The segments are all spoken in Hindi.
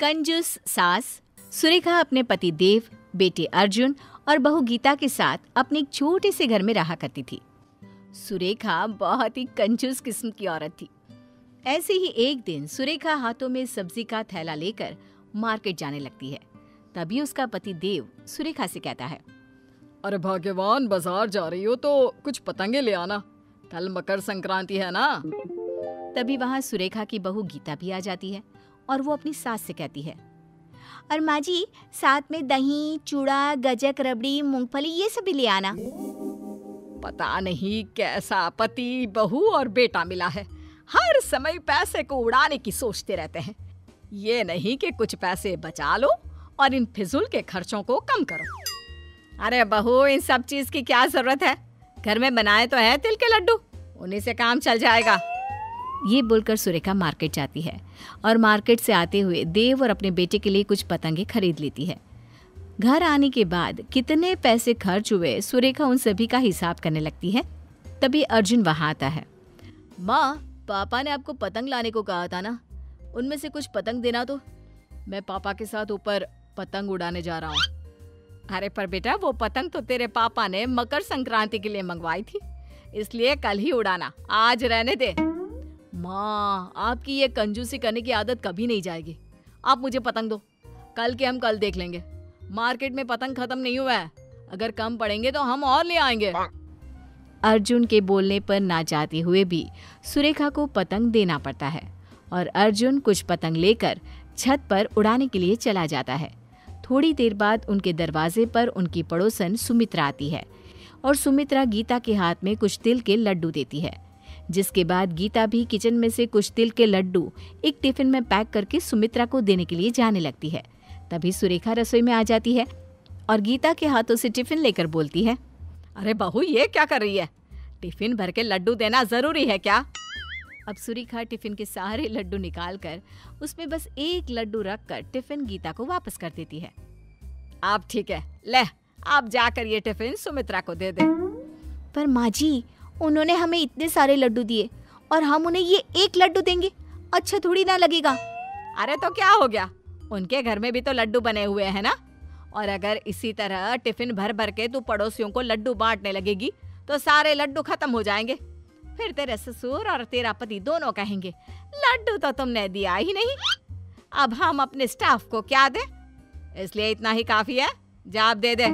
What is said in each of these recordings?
कंजूस सास सुरेखा अपने पति देव, बेटे अर्जुन और बहू गीता के साथ अपने एक छोटे से घर में रहा करती थी। सुरेखा बहुत ही कंजूस किस्म की औरत थी। ऐसे ही एक दिन सुरेखा हाथों में सब्जी का थैला लेकर मार्केट जाने लगती है। तभी उसका पति देव सुरेखा से कहता है, अरे भाग्यवान, बाजार जा रही हो तो कुछ पतंगे ले आना, कल मकर संक्रांति है ना। तभी वहाँ सुरेखा की बहू गीता भी आ जाती है और वो अपनी सास से कहती है, और माँ जी साथ में दही, चूड़ा, गजक, रबड़ी, मूंगफली ये सब भी ले आना। पता नहीं कैसा पति, बहू और बेटा मिला है, हर समय पैसे को उड़ाने की सोचते रहते हैं। ये नहीं कि कुछ पैसे बचा लो और इन फिजूल के खर्चों को कम करो। अरे बहू, इन सब चीज की क्या जरूरत है, घर में बनाए तो है तिल के लड्डू, उन्हीं से काम चल जाएगा। ये बोलकर सुरेखा मार्केट जाती है और मार्केट से आते हुए देव और अपने बेटे के लिए कुछ पतंगे खरीद लेती है। घर आने के बाद कितने पैसे खर्च हुए सुरेखा उन सभी का हिसाब करने लगती है। तभी अर्जुन वहां आता है। माँ, पापा ने आपको पतंग लाने को कहा था ना, उनमें से कुछ पतंग देना तो, मैं पापा के साथ ऊपर पतंग उड़ाने जा रहा हूँ। अरे पर बेटा, वो पतंग तो तेरे पापा ने मकर संक्रांति के लिए मंगवाई थी, इसलिए कल ही उड़ाना, आज रहने दे। माँ, आपकी ये कंजूसी करने की आदत कभी नहीं जाएगी। आप मुझे पतंग दो, कल के हम कल देख लेंगे। मार्केट में पतंग खत्म नहीं हुआ है, अगर कम पड़ेंगे तो हम और ले आएंगे। अर्जुन के बोलने पर ना चाहते हुए भी सुरेखा को पतंग देना पड़ता है और अर्जुन कुछ पतंग लेकर छत पर उड़ाने के लिए चला जाता है। थोड़ी देर बाद उनके दरवाजे पर उनकी पड़ोसन सुमित्रा आती है और सुमित्रा गीता के हाथ में कुछ तिल के लड्डू देती है। जिसके बाद गीता भी किचन में से कुछ तिल के लड्डू एक टिफिन में पैक करके सुमित्रा को देने के लिए जाने लगती है। तभी सुरेखा रसोई में आ जाती है और गीता के हाथों से टिफिन लेकर बोलती है, अरे बहू, ये क्या कर रही है, टिफिन भर के लड्डू देना जरूरी है क्या? अब सुरेखा टिफिन के सारे लड्डू निकालकर उसमें बस एक लड्डू रखकर टिफिन गीता को वापस कर देती है। आप ठीक है, ले आप जाकर ये टिफिन सुमित्रा को दे दे। पर माँ जी, उन्होंने हमें इतने सारे लड्डू दिए और हम उन्हें ये एक लड्डू देंगे, अच्छा थोड़ी ना लगेगा। अरे तो क्या हो गया, उनके घर में भी तो लड्डू बने हुए हैं ना। और अगर इसी तरह टिफिन भर भर के तू पड़ोसियों को लड्डू बांटने लगेगी तो सारे लड्डू खत्म हो जाएंगे। फिर तेरे ससुर और तेरा पति दोनों कहेंगे, लड्डू तो तुमने दिया ही नहीं, अब हम अपने स्टाफ को क्या दें? इसलिए इतना ही काफी है, जा आप दे दे।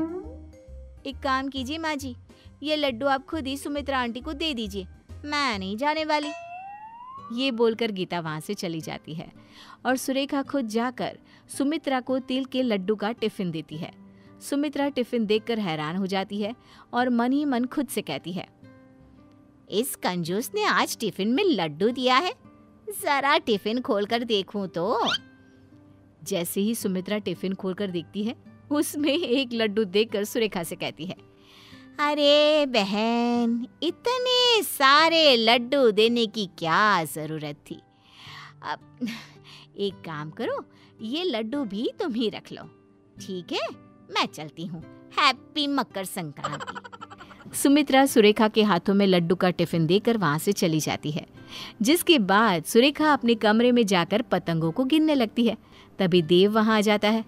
एक काम कीजिए माँ जी, ये लड्डू आप खुद ही सुमित्रा आंटी को दे दीजिए, मैं नहीं जाने वाली। ये बोलकर गीता वहां से चली जाती है और सुरेखा खुद जाकर सुमित्रा को तिल के लड्डू का टिफिन देती है। सुमित्रा टिफिन देखकर हैरान हो जाती है और मन ही मन खुद से कहती है, इस कंजूस ने आज टिफिन में लड्डू दिया है, जरा टिफिन खोलकर देखूं तो। जैसे ही सुमित्रा टिफिन खोलकर देखती है, उसमें एक लड्डू देखकर सुरेखा से कहती है, अरे बहन, इतने सारे लड्डू देने की क्या जरूरत थी। अब एक काम करो, ये लड्डू भी तुम ही रख लो, ठीक है, मैं चलती हूँ। हैप्पी मकर संक्रांति। सुमित्रा सुरेखा के हाथों में लड्डू का टिफिन देकर वहां से चली जाती है। जिसके बाद सुरेखा अपने कमरे में जाकर पतंगों को गिनने लगती है। तभी देव वहां आ जाता है।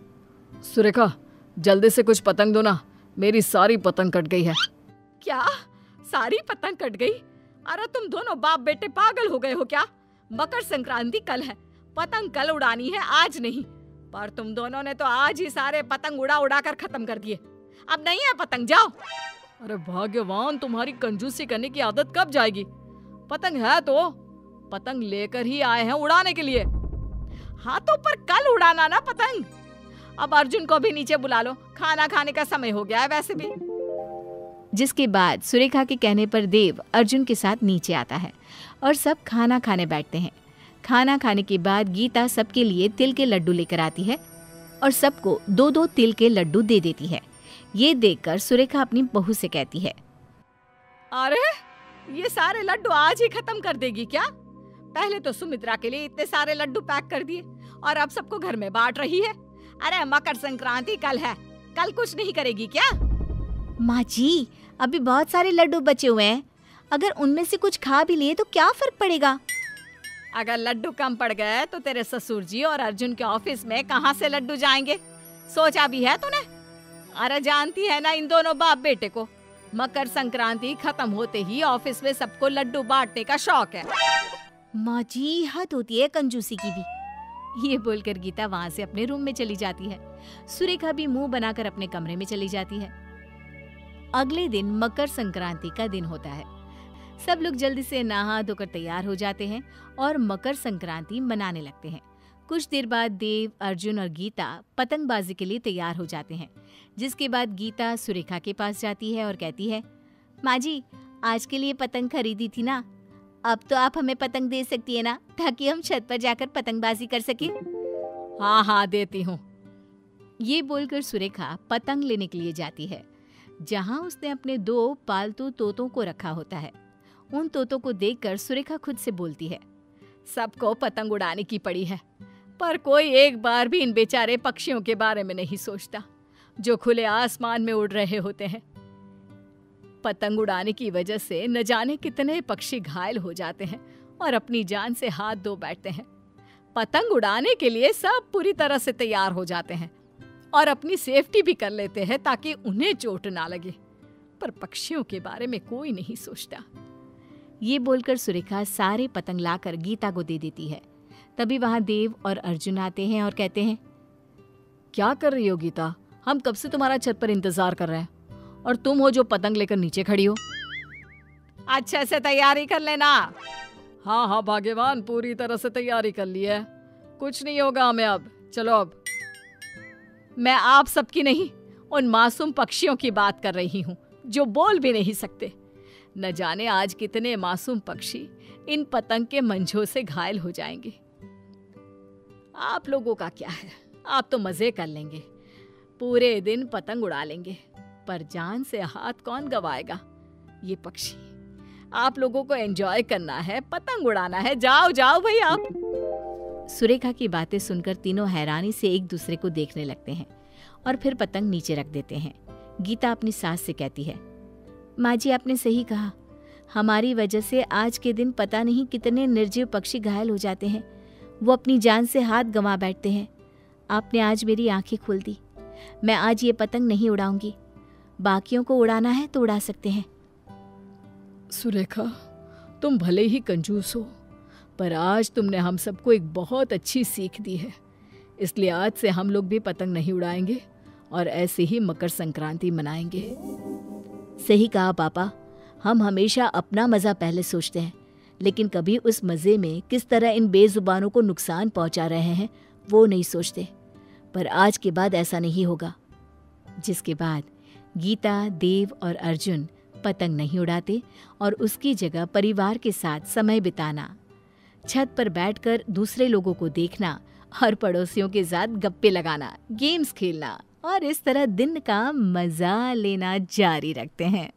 सुरेखा, जल्दी से कुछ पतंग दो ना, मेरी सारी पतंग कट गई है। क्या सारी पतंग कट गई? अरे तुम दोनों बाप बेटे पागल हो गए हो क्या? मकर संक्रांति कल है, पतंग कल उड़ानी है, आज नहीं। पर तुम दोनों ने तो आज ही सारे पतंग उड़ा उड़ा कर खत्म कर दिए, अब नहीं है पतंग, जाओ। अरे भाग्यवान, तुम्हारी कंजूसी करने की आदत कब जाएगी? पतंग है तो पतंग लेकर ही आए हैं उड़ाने के लिए। हाँ तो पर कल उड़ाना ना पतंग। अब अर्जुन को भी नीचे बुला लो, खाना खाने का समय हो गया है वैसे भी। जिसके बाद सुरेखा के कहने पर देव अर्जुन के साथ नीचे आता है और सब खाना खाने बैठते हैं। खाना खाने के बाद गीता सबके लिए तिल के लड्डू लेकर आती है और सबको 2-2 तिल के लड्डू दे देती है। ये देखकर सुरेखा अपनी बहू से कहती है, अरे ये सारे लड्डू आज ही खत्म कर देगी क्या? पहले तो सुमित्रा के लिए इतने सारे लड्डू पैक कर दिए और अब सबको घर में बांट रही है। अरे मकर संक्रांति कल है, कल कुछ नहीं करेगी क्या? माँ जी, अभी बहुत सारे लड्डू बचे हुए हैं, अगर उनमें से कुछ खा भी लिए तो क्या फर्क पड़ेगा? अगर लड्डू कम पड़ गए तो तेरे ससुर जी और अर्जुन के ऑफिस में कहाँ से लड्डू जाएंगे? सोचा भी है तूने? अरे जानती है ना इन दोनों बाप बेटे को, मकर संक्रांति खत्म होते ही ऑफिस में सबको लड्डू बांटने का शौक है। माँ जी हद होती है कंजूसी की भी। ये बोलकर गीता वहां से अपने रूम में चली जाती है। सुरेखा भी मुंह बनाकर अपने कमरे में चली जाती है। अगले दिन मकर संक्रांति का दिन होता है। सब लोग जल्दी से नहा धोकर तैयार हो जाते हैं और मकर संक्रांति मनाने लगते हैं। कुछ देर बाद देव, अर्जुन और गीता पतंगबाजी के लिए तैयार हो जाते हैं, जिसके बाद गीता सुरेखा के पास जाती है और कहती है, माँ जी आज के लिए पतंग खरीदी थी ना, अब तो आप हमें पतंग दे सकती है ना, ताकि हम छत पर जाकर पतंगबाजी कर सके। हाँ हाँ देती हूँ। ये बोलकर सुरेखा पतंग लेने के लिए जाती है, जहाँ उसने अपने 2 पालतू तोतों को रखा होता है। उन तोतों को देखकर सुरेखा खुद से बोलती है, सबको पतंग उड़ाने की पड़ी है, पर कोई एक बार भी इन बेचारे पक्षियों के बारे में नहीं सोचता जो खुले आसमान में उड़ रहे होते हैं। पतंग उड़ाने की वजह से न जाने कितने पक्षी घायल हो जाते हैं और अपनी जान से हाथ धो बैठते हैं। पतंग उड़ाने के लिए सब पूरी तरह से तैयार हो जाते हैं और अपनी सेफ्टी भी कर लेते हैं ताकि उन्हें चोट ना लगे, पर पक्षियों के बारे में कोई नहीं सोचता। ये बोलकर सुरेखा सारे पतंग लाकर गीता को दे देती है। तभी वहां देव और अर्जुन आते हैं और कहते हैं, क्या कर रही हो गीता? हम कब से तुम्हारा छत पर इंतजार कर रहे हैं और तुम हो जो पतंग लेकर नीचे खड़ी हो। अच्छे से तैयारी कर लेना। हाँ हाँ भाग्यवान, पूरी तरह से तैयारी कर ली है, कुछ नहीं होगा हमें अब। चलो अब। मैं आप सबकी नहीं, उन मासूम पक्षियों की बात कर रही हूँ जो बोल भी नहीं सकते। न जाने आज कितने मासूम पक्षी इन पतंग के मंझों से घायल हो जाएंगे। आप लोगों का क्या है, आप तो मजे कर लेंगे, पूरे दिन पतंग उड़ा लेंगे, पर जान से हाथ कौन गवाएगा? ये पक्षी, आप लोगों को एंजॉय करना है, पतंग उड़ाना है, जाओ जाओ भाई आप। सुरेखा की बातें सुनकर तीनों हैरानी से एक दूसरे को देखने लगते हैं और फिर पतंग नीचे रख देते हैं। गीता अपनी सास से कहती है, माँ जी आपने सही कहा, हमारी वजह से आज के दिन पता नहीं कितने निर्जीव पक्षी घायल हो जाते हैं, वो अपनी जान से हाथ गंवा बैठते हैं। आपने आज मेरी आंखें खोल दी। मैं आज ये पतंग नहीं उड़ाऊंगी, बाकियों को उड़ाना है तो उड़ा सकते हैं। सुरेखा, तुम भले ही कंजूस हो, पर आज तुमने हम सबको एक बहुत अच्छी सीख दी है, इसलिए आज से हम लोग भी पतंग नहीं उड़ाएंगे और ऐसे ही मकर संक्रांति मनाएंगे। सही कहा पापा, हम हमेशा अपना मज़ा पहले सोचते हैं, लेकिन कभी उस मज़े में किस तरह इन बेजुबानों को नुकसान पहुंचा रहे हैं वो नहीं सोचते। पर आज के बाद ऐसा नहीं होगा। जिसके बाद गीता, देव और अर्जुन पतंग नहीं उड़ाते और उसकी जगह परिवार के साथ समय बिताना, छत पर बैठकर दूसरे लोगों को देखना और पड़ोसियों के साथ गप्पे लगाना, गेम्स खेलना और इस तरह दिन का मज़ा लेना जारी रखते हैं।